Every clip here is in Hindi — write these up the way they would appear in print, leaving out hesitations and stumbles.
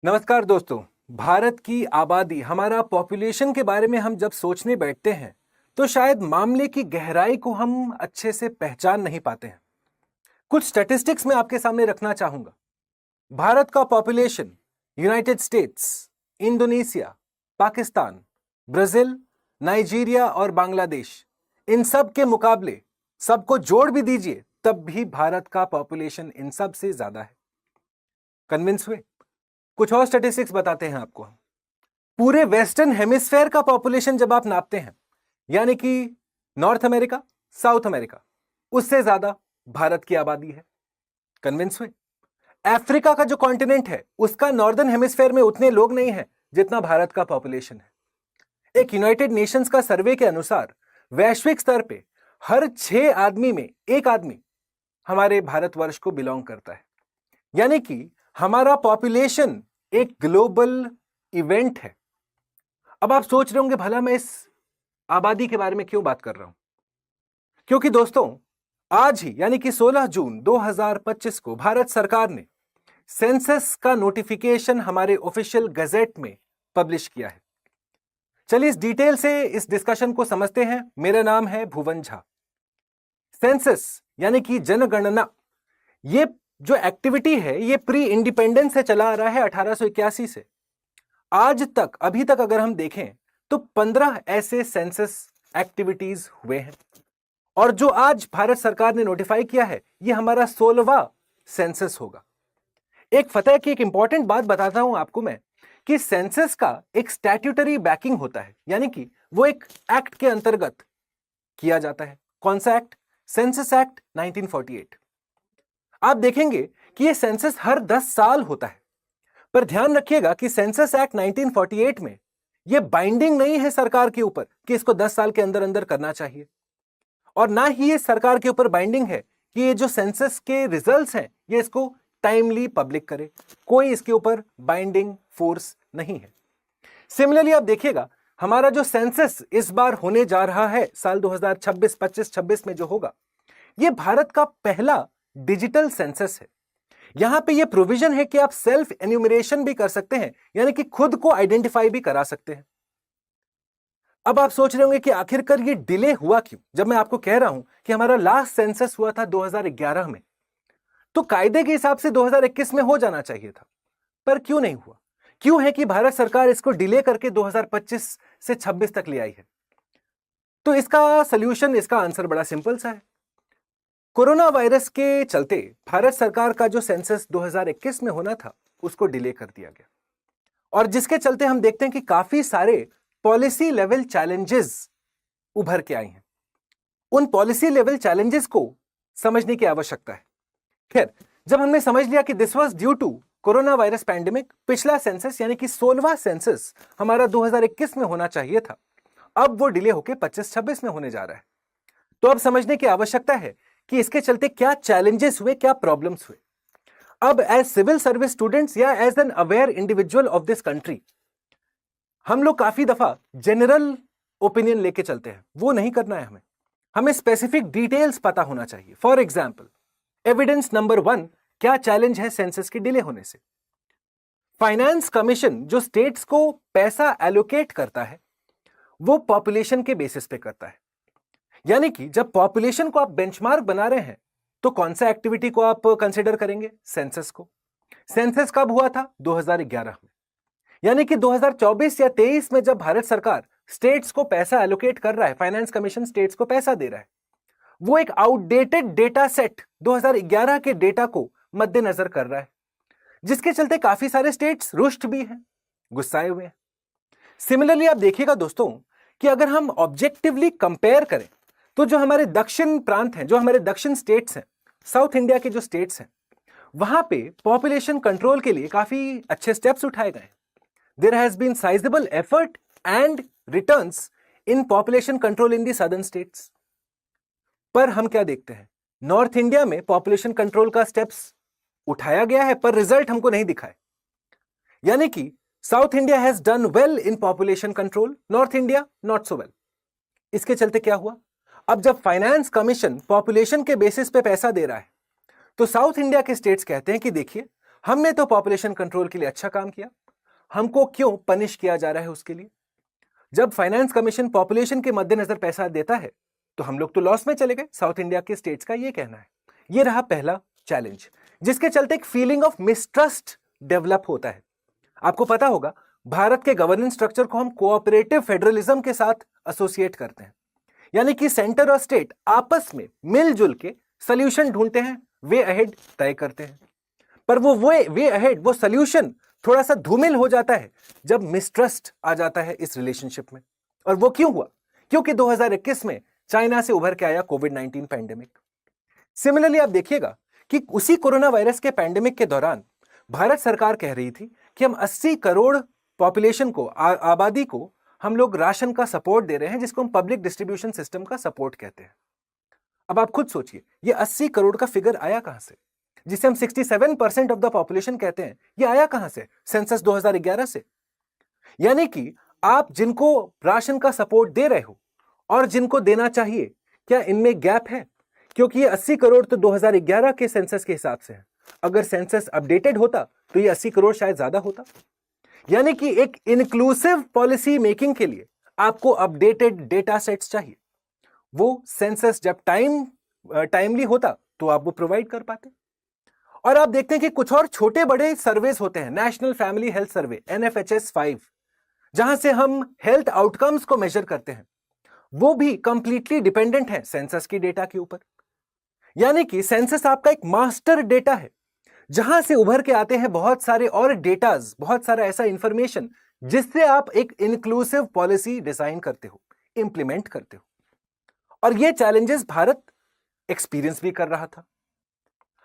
नमस्कार दोस्तों। भारत की आबादी, हमारा पॉपुलेशन के बारे में हम जब सोचने बैठते हैं तो शायद मामले की गहराई को हम अच्छे से पहचान नहीं पाते हैं। कुछ स्टैटिस्टिक्स मैं आपके सामने रखना चाहूंगा। भारत का population United states, Indonesia, Pakistan, Brazil, Nigeria और बांग्लादेश, इन सब के मुकाबले सबको जोड़ भी दीजिए तब भी भारत का पॉपुलेशन इन सब से ज्यादा है। कन्विंस हुए? कुछ और स्टैटिस्टिक्स बताते हैं आपको। पूरे वेस्टर्न हेमिस्फेयर का पॉपुलेशन जब आप नापते हैं, यानी कि नॉर्थ अमेरिका, साउथ अमेरिका, उससे ज्यादा भारत की आबादी है। कन्विंस हुए? अफ्रीका का जो कॉन्टिनेंट है उसका नॉर्दर्न हेमिस्फेयर में उतने लोग नहीं हैं जितना भारत का पॉपुलेशन है। एक यूनाइटेड नेशंस का सर्वे के अनुसार वैश्विक स्तर पे हर 6 आदमी में एक आदमी हमारे भारतवर्ष को बिलोंग करता है। यानी कि हमारा पॉपुलेशन एक ग्लोबल इवेंट है। अब आप सोच रहे होंगे भला मैं इस आबादी के बारे में क्यों बात कर रहा हूं? क्योंकि दोस्तों, आज ही यानी कि 16 जून 2025 को भारत सरकार ने सेंसस का नोटिफिकेशन हमारे ऑफिशियल गजेट में पब्लिश किया है। चलिए इस डिटेल से इस डिस्कशन को समझते हैं। मेरा नाम है भुवन झा। सेंसस यानी कि जनगणना, ये जो एक्टिविटी है ये प्री इंडिपेंडेंस से चला आ रहा है 1881 से। आज तक, अभी तक अगर हम देखें तो 15 ऐसे सेंसस एक्टिविटीज हुए हैं और जो आज भारत सरकार ने नोटिफाई किया है ये हमारा 16वां सेंसस होगा। एक फतह की एक इंपॉर्टेंट बात बताता हूं आपको मैं कि सेंसस का एक स्टैट्यूटरी बैकिंग होता है, यानी कि वो एक एक्ट के अंतर्गत किया जाता है। कौन सा एक्ट? Census act 1948। आप देखेंगे कि ये सेंसस हर 10 साल होता है, पर ध्यान रखिएगा कि सेंसस एक्ट 1948 में ये बाइंडिंग नहीं है सरकार के ऊपर कि इसको 10 साल के अंदर अंदर करना चाहिए, और ना ही ये सरकार के ऊपर बाइंडिंग है कि ये जो सेंसस के रिजल्ट्स हैं ये इसको टाइमली पब्लिक करे। कोई इसके ऊपर बाइंडिंग फोर्स नहीं है। सिमिलरली आप देखिएगा हमारा जो सेंसस इस बार होने जा रहा है साल 2026, 25, 26 में जो होगा, ये भारत का पहला डिजिटल सेंसस है। यहां पे ये प्रोविजन है कि आप सेल्फ एन्यूमरेशन भी कर सकते हैं, यानी कि खुद को आइडेंटिफाई भी करा सकते हैं। अब आप सोच रहे होंगे कि आखिरकार ये डिले हुआ क्यों? जब मैं आपको कह रहा हूं कि हमारा लास्ट सेंसस हुआ था 2011 में, तो कायदे के हिसाब से 2021 में हो जाना चाहिए था, पर क्यों नहीं हुआ? क्यों है कि भारत सरकार इसको डिले करके 2025 से 26 तक ले आई है? तो इसका सॉल्यूशन, इसका आंसर बड़ा सिंपल सा है। कोरोना वायरस के चलते भारत सरकार का जो सेंसस 2021 में होना था उसको डिले कर दिया गया, और जिसके चलते हम देखते हैं कि काफी सारे पॉलिसी लेवल चैलेंजेस उभर के आए हैं। उन पॉलिसी लेवल चैलेंजेस को समझने की आवश्यकता है। खैर, जब हमने समझ लिया कि this was due to corona virus pandemic, पिछला सेंसस यानी कि 16वां सेंसस हमारा 2021 में होना चाहिए था, अब वो डिले होकर 25-26 में होने जा रहा है। तो अब समझने की आवश्यकता है कि इसके चलते क्या चैलेंजेस हुए, क्या प्रॉब्लम्स हुए। अब एज सिविल सर्विस स्टूडेंट्स या as an aware individual of this country, हम लोग काफी दफा जनरल ओपिनियन लेके चलते हैं, वो नहीं करना है हमें। हमें स्पेसिफिक डिटेल्स पता होना चाहिए। फॉर एग्जाम्पल, एविडेंस नंबर 1, क्या चैलेंज है सेंसस के डिले होने से? फाइनेंस कमीशन जो स्टेट्स को पैसा एलोकेट करता है वो पॉपुलेशन के बेसिस पे करता है। यानी कि जब पॉपुलेशन को आप बेंचमार्क बना रहे हैं तो कौन सा एक्टिविटी को आप कंसीडर करेंगे? सेंसस को। सेंसस कब हुआ था? 2011 में। यानी कि 2024 या 23 में जब भारत सरकार स्टेट्स को पैसा एलोकेट कर रहा है, फाइनेंस कमीशन स्टेट्स को पैसा दे रहा है, वो एक आउटडेटेड डेटा सेट 2011 के डेटा को मद्देनजर कर रहा है, जिसके चलते काफी सारे स्टेट्स रुष्ट भी हैं, गुस्साए हुए हैं। सिमिलरली आप देखिएगा दोस्तों कि अगर हम ऑब्जेक्टिवली कंपेयर करें तो जो हमारे दक्षिण प्रांत हैं, जो हमारे दक्षिण स्टेट्स हैं, साउथ इंडिया के जो स्टेट्स हैं, वहां पे पॉपुलेशन कंट्रोल के लिए काफी अच्छे स्टेप्स उठाए गए। There has been sizable effort and returns in population control in the southern states. पर हम क्या देखते हैं? नॉर्थ इंडिया में पॉपुलेशन कंट्रोल का स्टेप्स उठाया गया है पर रिजल्ट हमको नहीं दिखा है। यानी कि south India has done well in population control, north India not so well. इसके चलते क्या हुआ? अब जब फाइनेंस कमीशन पॉपुलेशन के बेसिस पे पैसा दे रहा है तो साउथ इंडिया के स्टेट्स कहते हैं कि देखिए, हमने तो पॉपुलेशन कंट्रोल के लिए अच्छा काम किया, हमको क्यों पनिश किया जा रहा है उसके लिए? जब फाइनेंस कमीशन पॉपुलेशन के मद्देनजर पैसा देता है तो हम लोग तो लॉस में चले गए, साउथ इंडिया के स्टेट्स का ये कहना है। ये रहा पहला चैलेंज, जिसके चलते एक फीलिंग ऑफ मिसट्रस्ट डेवलप होता है। आपको पता होगा, भारत के गवर्नेंस स्ट्रक्चर को हम कोऑपरेटिव फेडरलिज्म के साथ एसोसिएट करते हैं, यानी कि सेंटर और स्टेट आपस में मिलजुल के सॉल्यूशन ढूंढते हैं, वे अहेड तय करते हैं। पर वो वे अहेड, वो सॉल्यूशन थोड़ा सा धूमिल हो जाता है जब मिसट्रस्ट आ जाता है इस रिलेशनशिप में। और वो क्यों हुआ? क्योंकि 2021 में चाइना से उभर के आया कोविड-19 पैंडेमिक। सिमिलरली आप देखिएगा कि उसी कोरोना वायरस के पैंडेमिक के दौरान भारत सरकार कह रही थी कि हम 80 करोड़ पॉपुलेशन को, आबादी को हम लोग राशन का सपोर्ट दे रहे हैं, जिसको हम पब्लिक डिस्ट्रीब्यूशन सिस्टम का सपोर्ट कहते हैं। अब आप खुद सोचिए, ये 80 करोड़ का फिगर आया कहां से, जिसे हम 67% ऑफ द पॉपुलेशन कहते हैं, ये आया कहां से? सेंसस 2011 से। यानी कि आप जिनको राशन का सपोर्ट दे रहे हो और जिनको देना चाहिए, क्या इनमें गैप है? क्योंकि ये 80 करोड़ तो 2011 के सेंसस के हिसाब से है। अगर सेंसस अपडेटेड होता तो ये 80 करोड़ शायद ज्यादा होता। यानी कि एक इंक्लूसिव पॉलिसी मेकिंग के लिए आपको अपडेटेड डेटा सेट्स चाहिए। वो सेंसस जब टाइमली होता तो आप वो प्रोवाइड कर पाते। और आप देखते हैं कि कुछ और छोटे बड़े सर्वेस होते हैं, national family health survey NFHS 5, जहां से हम हेल्थ आउटकम्स को मेजर करते हैं, वो भी कंप्लीटली डिपेंडेंट है सेंसस की डेटा के ऊपर। यानी कि सेंसस आपका एक मास्टर डेटा है, जहां से उभर के आते हैं बहुत सारे और डेटाज, बहुत सारा ऐसा इंफॉर्मेशन जिससे आप एक इंक्लूसिव पॉलिसी डिजाइन करते हो, इंप्लीमेंट करते हो। और ये चैलेंजेस भारत एक्सपीरियंस भी कर रहा था।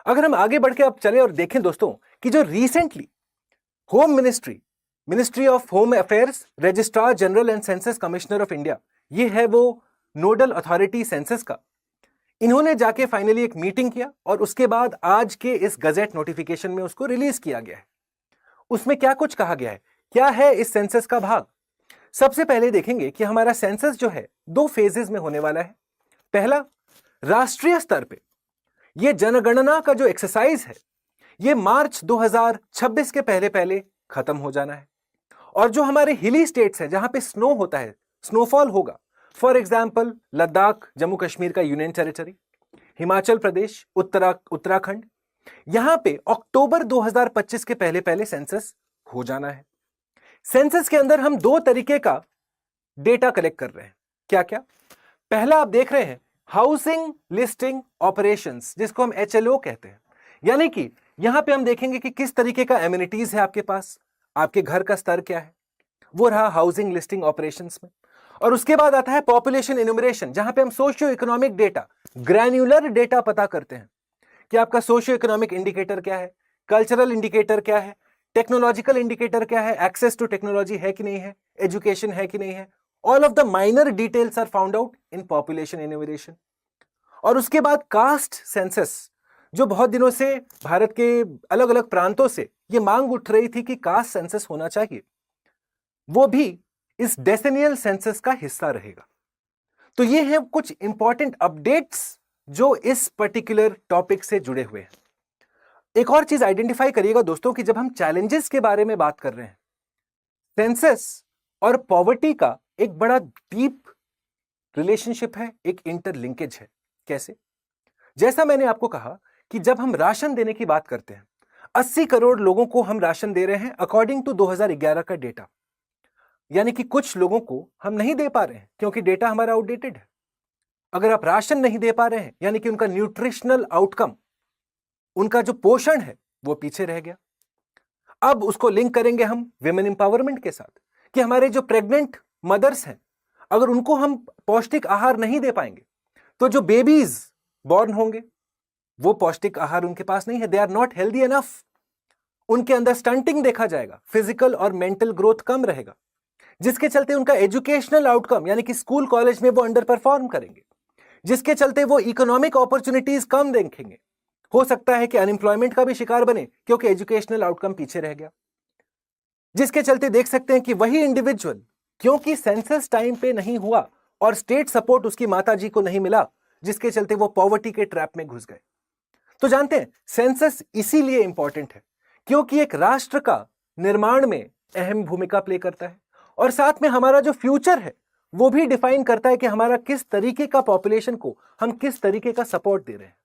अगर हम आगे बढ़ के अब चले और देखें दोस्तों कि जो recently home ministry of home affairs, registrar general and census commissioner of India, ये है वो नोडल अथॉरिटी सेंसस का, इन्होंने जाके फाइनली एक मीटिंग किया और उसके बाद आज के इस गजेट नोटिफिकेशन में उसको रिलीज किया गया है। उसमें क्या कुछ कहा गया है, क्या है इस सेंसस का भाग? सबसे पहले देखेंगे कि हमारा सेंसस जो है 2 फेजेस में होने वाला है। पहला, राष्ट्रीय स्तर पे ये जनगणना का जो एक्सरसाइज है, ये मार्च 2026 के पहले पहले खत्म हो जाना है। और जो हमारे हिली स्टेट्स हैं, जहां पे स्नो होता है, स्नोफॉल होगा, फॉर एग्जाम्पल लद्दाख, जम्मू कश्मीर का यूनियन टेरिटरी, हिमाचल प्रदेश, उत्तराखंड, यहां पे अक्टूबर 2025 के पहले पहले सेंसस हो जाना है। सेंसस के अंदर हम 2 तरीके का डेटा कलेक्ट कर रहे हैं। क्या क्या? पहला आप देख रहे हैं हाउसिंग लिस्टिंग ऑपरेशंस, जिसको हम HLO कहते हैं। यानी कि यहां पे हम देखेंगे कि किस तरीके का एमिनिटीज है आपके पास, आपके घर का स्तर क्या है, वो रहा हाउसिंग लिस्टिंग ऑपरेशंस में। और उसके बाद आता है पॉपुलेशन इन्यूमरेशन, जहां पे हम socio economic data, granular data पता करते हैं कि आपका सोशियो इकोनॉमिक इंडिकेटर क्या है, कल्चरल इंडिकेटर क्या है, टेक्नोलॉजिकल इंडिकेटर क्या है, एक्सेस टू टेक्नोलॉजी है कि नहीं है, एजुकेशन है कि नहीं है। All of the minor details are found out in population enumeration. और उसके बाद कास्ट सेंसस, जो बहुत दिनों से भारत के अलग अलग प्रांतों से ये मांग उठ रही थी कि कास्ट सेंसस होना चाहिए, वो भी इस डेसेनियल सेंसस का हिस्सा रहेगा। तो ये हैं कुछ इंपॉर्टेंट अपडेट्स जो इस पर्टिकुलर टॉपिक से जुड़े हुए हैं। एक और चीज आइडेंटिफाई करिएगा दोस्तों कि जब हम चैलेंजेस के बारे में बात कर रहे हैं, सेंसस और पॉवर्टी का एक बड़ा डीप रिलेशनशिप है, एक इंटरलिंकेज है। कैसे? जैसा मैंने आपको कहा कि जब हम राशन देने की बात करते हैं, 80 करोड़ लोगों को हम राशन दे रहे हैं अकॉर्डिंग टू 2011 का डेटा। यानी कि कुछ लोगों को हम नहीं दे पा रहे हैं क्योंकि डेटा हमारा आउटडेटेड है। अगर आप राशन नहीं दे पा रहे हैं, यानी कि उनका न्यूट्रिशनल आउटकम, उनका जो पोषण है, वो पीछे रह गया। अब उसको लिंक करेंगे हम विमेन एम्पावरमेंट के साथ कि हमारे जो प्रेग्नेंट मदर्स हैं, अगर उनको हम पौष्टिक आहार नहीं दे पाएंगे तो जो बेबीज बॉर्न होंगे, वो पौष्टिक आहार उनके पास नहीं है, they are not healthy enough. उनके अंदर स्टंटिंग देखा जाएगा, फिजिकल और मेंटल ग्रोथ कम रहेगा, जिसके चलते उनका एजुकेशनल आउटकम, यानी कि स्कूल कॉलेज में वो अंडर परफॉर्म करेंगे, जिसके चलते वो इकोनॉमिक अपॉर्चुनिटीज कम देखेंगे। हो सकता है कि अनएम्प्लॉयमेंट का भी शिकार बने क्योंकि एजुकेशनल आउटकम पीछे रह गया, जिसके चलते देख सकते हैं कि वही इंडिविजुअल, क्योंकि सेंसस टाइम पे नहीं हुआ और स्टेट सपोर्ट उसकी माताजी को नहीं मिला, जिसके चलते वो पॉवर्टी के ट्रैप में घुस गए। तो जानते हैं सेंसस इसीलिए इंपॉर्टेंट है क्योंकि एक राष्ट्र का निर्माण में अहम भूमिका प्ले करता है और साथ में हमारा जो फ्यूचर है वो भी डिफाइन करता है कि हमारा किस तरीके का पॉपुलेशन को हम किस तरीके का सपोर्ट दे रहे हैं।